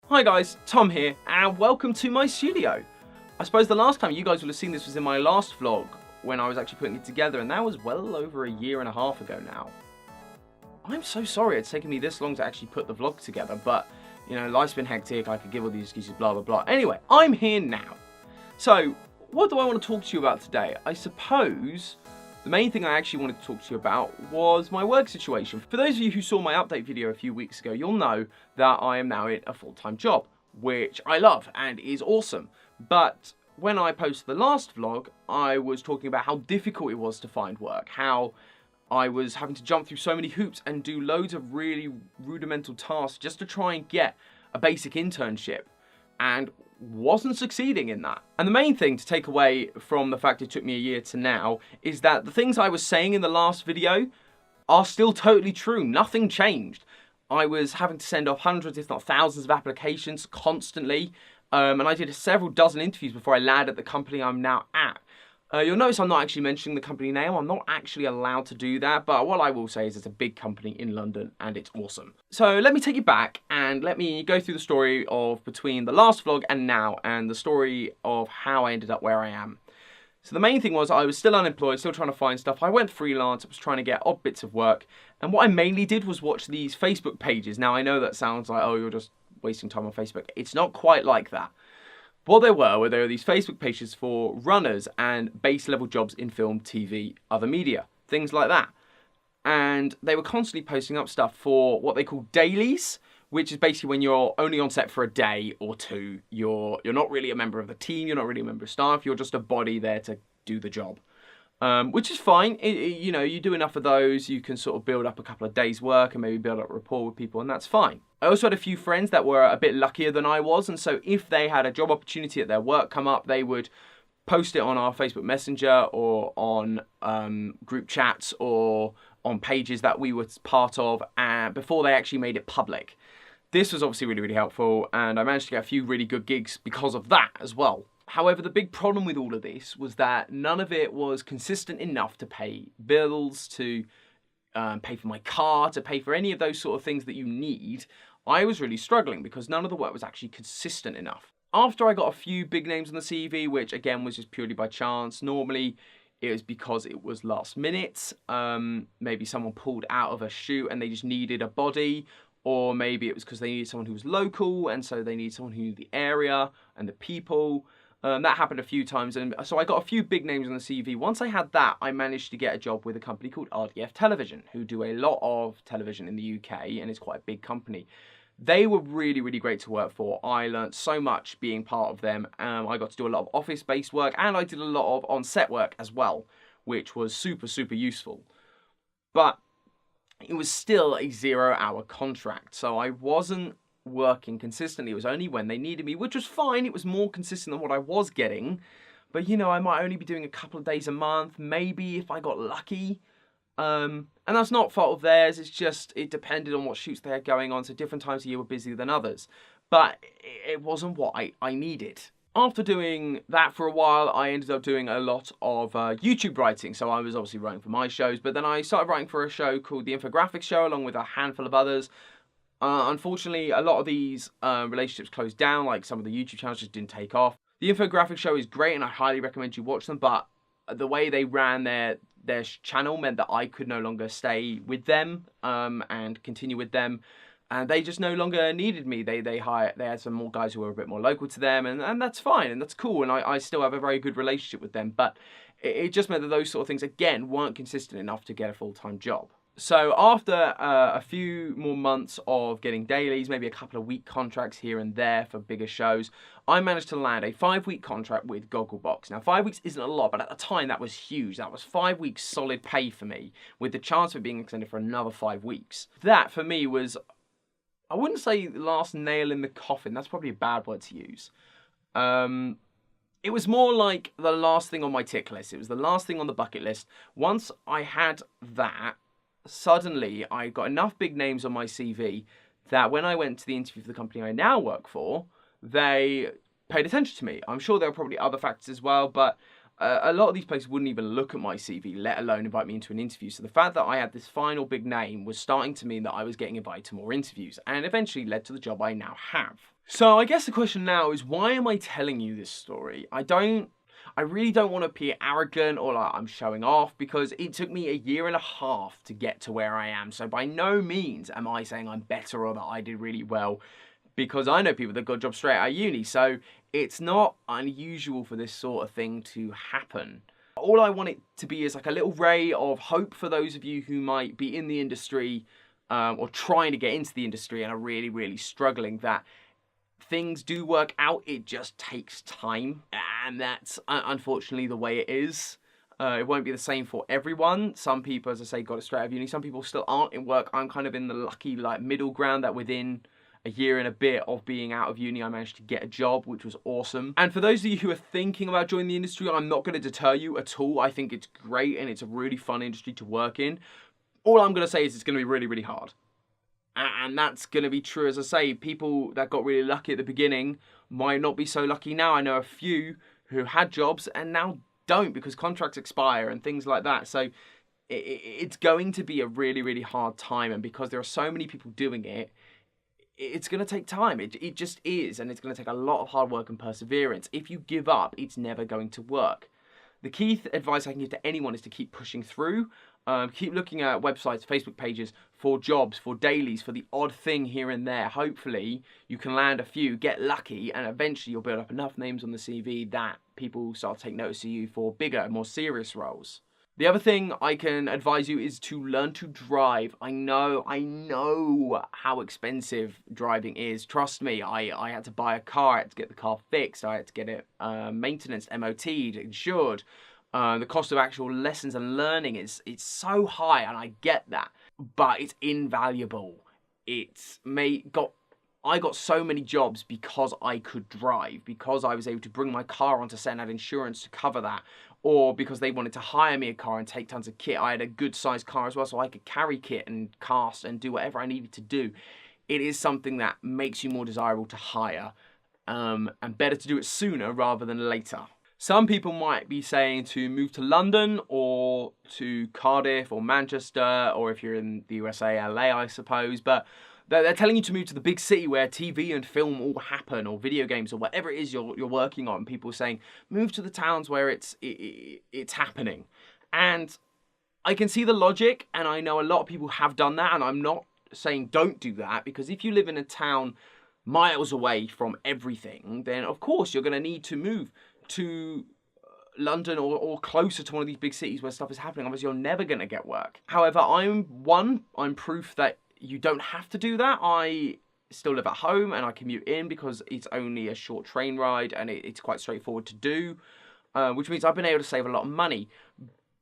Hi guys, Tom here, and welcome to my studio. I suppose the last time you guys would have seen this was in my last vlog, when I was actually putting it together, and that was well over a year and a half ago now. I'm so sorry it's taken me this long to actually put the vlog together, but, you know, life's been hectic, I could give all these excuses, blah blah blah. Anyway, I'm here now. So, what do I want to talk to you about today? I suppose the main thing I actually wanted to talk to you about was my work situation. For those of you who saw my update video a few weeks ago, you'll know that I am now in a full-time job, which I love and is awesome. But when I posted the last vlog, I was talking about how difficult it was to find work, how I was having to jump through so many hoops and do loads of really rudimental tasks just to try and get a basic internship, and wasn't succeeding in that. And the main thing to take away from the fact it took me a year to now is that the things I was saying in the last video are still totally true. Nothing changed. I was having to send off hundreds, if not thousands of applications constantly, and I did several dozen interviews before I landed at the company I'm now at. You'll notice I'm not actually mentioning the company name. I'm not actually allowed to do that, but what I will say is it's a big company in London and it's awesome. So let me take you back and let me go through the story of between the last vlog and now, and the story of how I ended up where I am. So the main thing was I was still unemployed, still trying to find stuff. I went freelance, I was trying to get odd bits of work, and what I mainly did was watch these Facebook pages. Now I know that sounds like, oh, you're just wasting time on Facebook. It's not quite like that. What there were these Facebook pages for runners and base level jobs in film, TV, other media, things like that. And they were constantly posting up stuff for what they call dailies, which is basically when you're only on set for a day or two. You're not really a member of the team, you're not really a member of staff, you're just a body there to do the job. Which is fine. You know, you do enough of those, you can sort of build up a couple of days' work and maybe build up rapport with people, and that's fine. I also had a few friends that were a bit luckier than I was, and so if they had a job opportunity at their work come up, they would post it on our Facebook Messenger or on group chats or on pages that we were part of before they actually made it public. This was obviously really, really helpful, and I managed to get a few really good gigs because of that as well. However, the big problem with all of this was that none of it was consistent enough to pay bills, to pay for my car, to pay for any of those sort of things that you need. I was really struggling because none of the work was actually consistent enough. After I got a few big names on the CV, which again was just purely by chance, normally it was because it was last minute. Maybe someone pulled out of a shoot and they just needed a body, or maybe it was because they needed someone who was local and so they needed someone who knew the area and the people. That happened a few times, and so I got a few big names on the CV. Once I had that, I managed to get a job with a company called RDF Television, who do a lot of television in the UK, and it's quite a big company. They were really, really great to work for. I learnt so much being part of them. I got to do a lot of office-based work, and I did a lot of on-set work as well, which was super, super useful. But it was still a 0-hour contract, so I wasn't working consistently. It was only when they needed me, which was fine. It was more consistent than what I was getting, but you know, I might only be doing a couple of days a month, maybe if I got lucky. And that's not fault of theirs, it's just it depended on what shoots they had going on, so different times of year were busier than others, but it wasn't what I needed. After doing that for a while, I ended up doing a lot of YouTube writing. So I was obviously writing for my shows, but then I started writing for a show called The Infographics Show, along with a handful of others. Unfortunately, a lot of these relationships closed down, like some of the YouTube channels just didn't take off. The Infographics Show is great and I highly recommend you watch them, but the way they ran their channel meant that I could no longer stay with them and continue with them. And they just no longer needed me. They had some more guys who were a bit more local to them, and that's fine and that's cool. And I still have a very good relationship with them, but it just meant that those sort of things, again, weren't consistent enough to get a full-time job. So after a few more months of getting dailies, maybe a couple of week contracts here and there for bigger shows, I managed to land a 5-week contract with Gogglebox. Now 5 weeks isn't a lot, but at the time that was huge. That was 5 weeks solid pay for me, with the chance of it being extended for another 5 weeks. That for me was, I wouldn't say the last nail in the coffin, that's probably a bad word to use. It was more like the last thing on my tick list. It was the last thing on the bucket list. Once I had that, suddenly I got enough big names on my CV that when I went to the interview for the company I now work for, they paid attention to me. I'm sure there were probably other factors as well, but a lot of these places wouldn't even look at my CV, let alone invite me into an interview. So the fact that I had this final big name was starting to mean that I was getting invited to more interviews, and eventually led to the job I now have. So I guess the question now is, why am I telling you this story? I really don't want to appear arrogant or like I'm showing off, because it took me a year and a half to get to where I am. So by no means am I saying I'm better or that I did really well, because I know people that got jobs straight out of uni. So it's not unusual for this sort of thing to happen. All I want it to be is like a little ray of hope for those of you who might be in the industry or trying to get into the industry and are really, really struggling, that things do work out. It just takes time, and that's unfortunately the way it is. It won't be the same for everyone. Some people, as I say, got it straight out of uni. Some people still aren't in work. I'm kind of in the lucky like middle ground, that within a year and a bit of being out of uni, I managed to get a job, which was awesome. And for those of you who are thinking about joining the industry, I'm not going to deter you at all. I think it's great and it's a really fun industry to work in. All I'm going to say is it's going to be really, really hard. And that's going to be true. As I say, people that got really lucky at the beginning might not be so lucky now. I know a few who had jobs and now don't, because contracts expire and things like that. So it's going to be a really, really hard time. And because there are so many people doing it, it's going to take time. It just is. And it's going to take a lot of hard work and perseverance. If you give up, it's never going to work. The key advice I can give to anyone is to keep pushing through. Keep looking at websites, Facebook pages for jobs, for dailies, for the odd thing here and there. Hopefully you can land a few, get lucky, and eventually you'll build up enough names on the CV that people start to take notice of you for bigger, more serious roles. The other thing I can advise you is to learn to drive. I know how expensive driving is. Trust me, I had to buy a car, I had to get the car fixed, I had to get it maintenance, MOT'd, insured. The cost of actual lessons and learning it's so high, and I get that, but it's invaluable. I got so many jobs because I could drive, because I was able to bring my car onto set and had insurance to cover that, or because they wanted to hire me a car and take tons of kit. I had a good sized car as well, so I could carry kit and cast and do whatever I needed to do. It is something that makes you more desirable to hire, and better to do it sooner rather than later. Some people might be saying to move to London or to Cardiff or Manchester, or if you're in the USA, LA, I suppose, but they're telling you to move to the big city where TV and film all happen, or video games, or whatever it is you're working on. People are saying, move to the towns where it's happening. And I can see the logic, and I know a lot of people have done that, and I'm not saying don't do that, because if you live in a town miles away from everything, then of course you're going to need to move to London or closer to one of these big cities where stuff is happening. Otherwise you're never going to get work. However, I'm proof that you don't have to do that. I still live at home and I commute in because it's only a short train ride, and it's quite straightforward to do, which means I've been able to save a lot of money.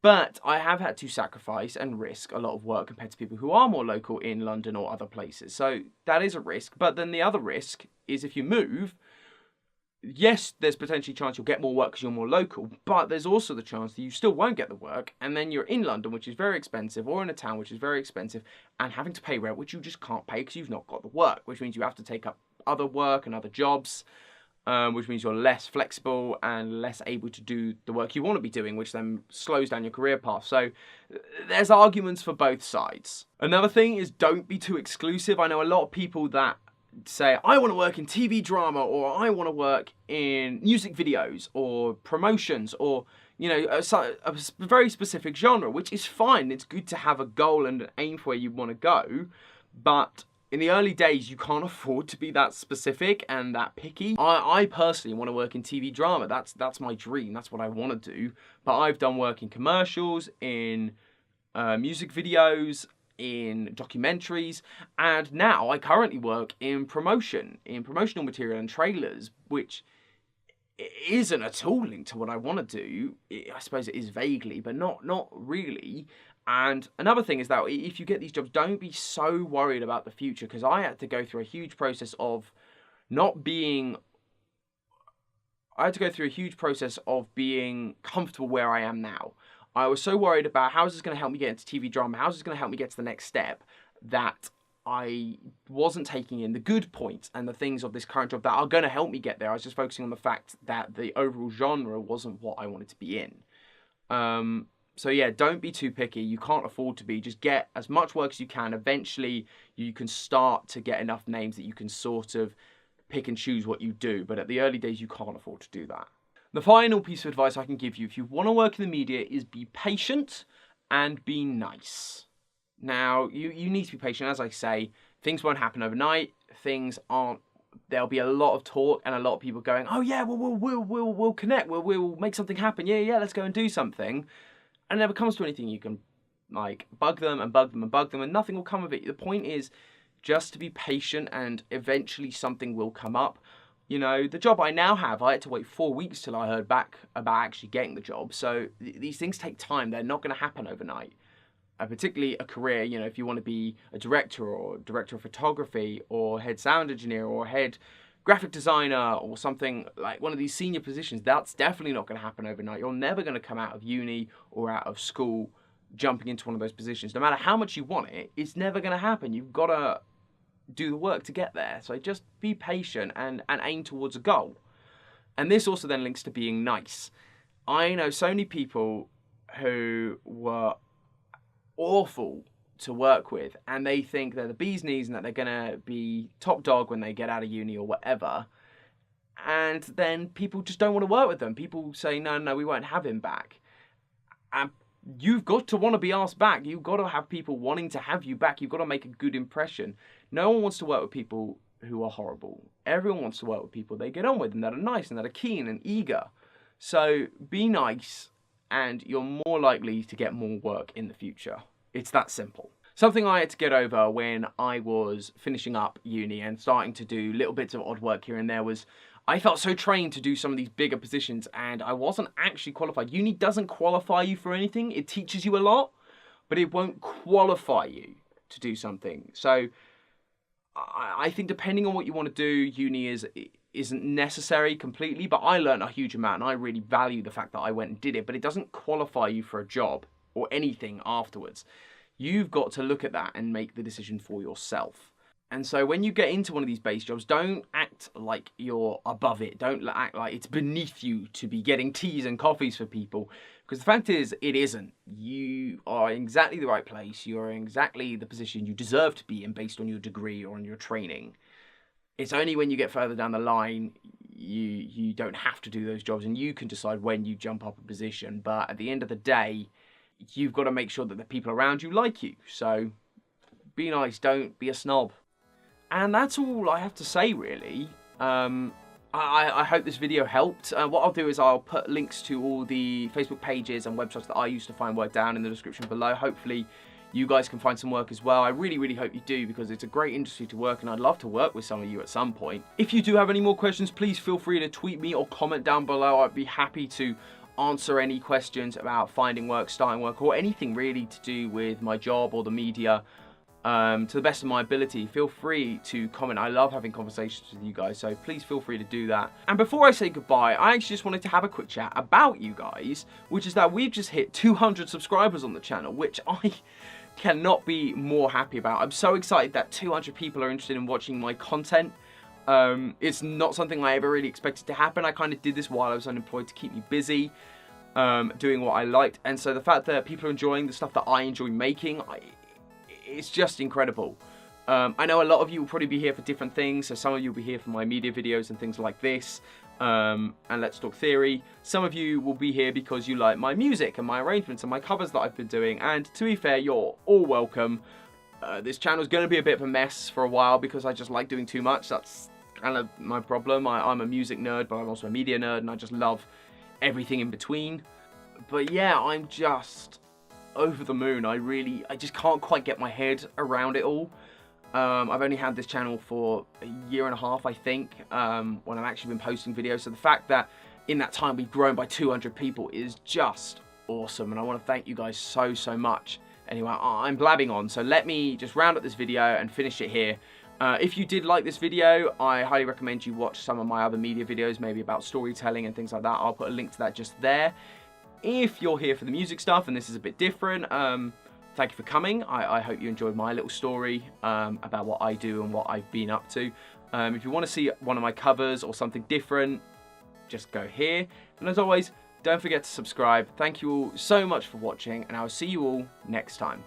But I have had to sacrifice and risk a lot of work compared to people who are more local in London or other places. So that is a risk. But then the other risk is, if you move, yes, there's potentially a chance you'll get more work because you're more local, but there's also the chance that you still won't get the work, and then you're in London, which is very expensive, or in a town which is very expensive, and having to pay rent, which you just can't pay because you've not got the work, which means you have to take up other work and other jobs, which means you're less flexible and less able to do the work you want to be doing, which then slows down your career path. So there's arguments for both sides. Another thing is, don't be too exclusive. I know a lot of people that say, I want to work in TV drama, or I want to work in music videos or promotions, or, you know, a very specific genre, which is fine. It's good to have a goal and an aim for where you want to go, but in the early days, you can't afford to be that specific and that picky. I personally want to work in TV drama. That's my dream. That's what I want to do. But I've done work in commercials, in music videos, in documentaries, and now I currently work in promotional material and trailers, which isn't at all linked to what I want to do. I suppose it is vaguely, but not really. And another thing is that if you get these jobs, don't be so worried about the future, because I had to go through a huge process of being comfortable where I am now. I was so worried about, how is this going to help me get into TV drama? How is this going to help me get to the next step? That I wasn't taking in the good points and the things of this current job that are going to help me get there. I was just focusing on the fact that the overall genre wasn't what I wanted to be in. So yeah, don't be too picky. You can't afford to be. Just get as much work as you can. Eventually, you can start to get enough names that you can sort of pick and choose what you do. But at the early days, you can't afford to do that. The final piece of advice I can give you if you want to work in the media is be patient and be nice. Now, you need to be patient. As I say, things won't happen overnight. There'll be a lot of talk and a lot of people going, oh yeah, we'll connect. We'll make something happen. Yeah, let's go and do something. And it never comes to anything. You can like bug them and bug them and bug them and nothing will come of it. The point is just to be patient and eventually something will come up. You know, the job I now have, I had to wait 4 weeks till I heard back about actually getting the job. So these things take time. They're not going to happen overnight. Particularly a career, you know, if you want to be a director or director of photography or head sound engineer or head graphic designer or something like one of these senior positions, that's definitely not going to happen overnight. You're never going to come out of uni or out of school jumping into one of those positions. No matter how much you want it, it's never going to happen. You've got to do the work to get there. So just be patient and aim towards a goal. And this also then links to being nice. I know so many people who were awful to work with and they think they're the bee's knees and that they're gonna be top dog when they get out of uni or whatever, and then people just don't want to work with them. People say no, we won't have him back, and you've got to want to be asked back. You've got to have people wanting to have you back. You've got to make a good impression. No one wants to work with people who are horrible. Everyone wants to work with people they get on with and that are nice and that are keen and eager. So be nice and you're more likely to get more work in the future. It's that simple. Something I had to get over when I was finishing up uni and starting to do little bits of odd work here and there was I felt so trained to do some of these bigger positions and I wasn't actually qualified. Uni doesn't qualify you for anything. It teaches you a lot, but it won't qualify you to do something. So I think depending on what you want to do, uni isn't necessary completely, but I learned a huge amount and I really value the fact that I went and did it, but it doesn't qualify you for a job or anything afterwards. You've got to look at that and make the decision for yourself. And so when you get into one of these base jobs, don't act like you're above it. Don't act like it's beneath you to be getting teas and coffees for people. Because the fact is, it isn't. You are in exactly the right place. You're in exactly the position you deserve to be in based on your degree or on your training. It's only when you get further down the line, you don't have to do those jobs and you can decide when you jump up a position. But at the end of the day, you've got to make sure that the people around you like you. So be nice, don't be a snob. And that's all I have to say, really. I hope this video helped. What I'll do is I'll put links to all the Facebook pages and websites that I used to find work down in the description below. Hopefully you guys can find some work as well. I really, really hope you do because it's a great industry to work in. I'd love to work with some of you at some point. If you do have any more questions, please feel free to tweet me or comment down below. I'd be happy to answer any questions about finding work, starting work, or anything really to do with my job or the media. To the best of my ability, feel free to comment. I love having conversations with you guys, so please feel free to do that. And before I say goodbye, I actually just wanted to have a quick chat about you guys, which is that we've just hit 200 subscribers on the channel, which I cannot be more happy about. I'm so excited that 200 people are interested in watching my content. It's not something I ever really expected to happen. I kind of did this while I was unemployed to keep me busy, doing what I liked. And so the fact that people are enjoying the stuff that I enjoy making, it's just incredible. I know a lot of you will probably be here for different things. So some of you will be here for my media videos and things like this, and Let's Talk Theory. Some of you will be here because you like my music and my arrangements and my covers that I've been doing. And to be fair, you're all welcome. This channel is going to be a bit of a mess for a while because I just like doing too much. That's kind of my problem. I'm a music nerd, but I'm also a media nerd, and I just love everything in between. But yeah, I'm just over the moon. I just can't quite get my head around it all. I've only had this channel for a year and a half, I think, when I've actually been posting videos. So the fact that in that time we've grown by 200 people is just awesome. And I want to thank you guys so, so much. Anyway, I'm blabbing on. So let me just round up this video and finish it here. If you did like this video, I highly recommend you watch some of my other media videos, maybe about storytelling and things like that. I'll put a link to that just there. If you're here for the music stuff and this is a bit different, thank you for coming. I hope you enjoyed my little story about what I do and what I've been up to. If you want to see one of my covers or something different, just go here. And as always, don't forget to subscribe. Thank you all so much for watching, and I'll see you all next time.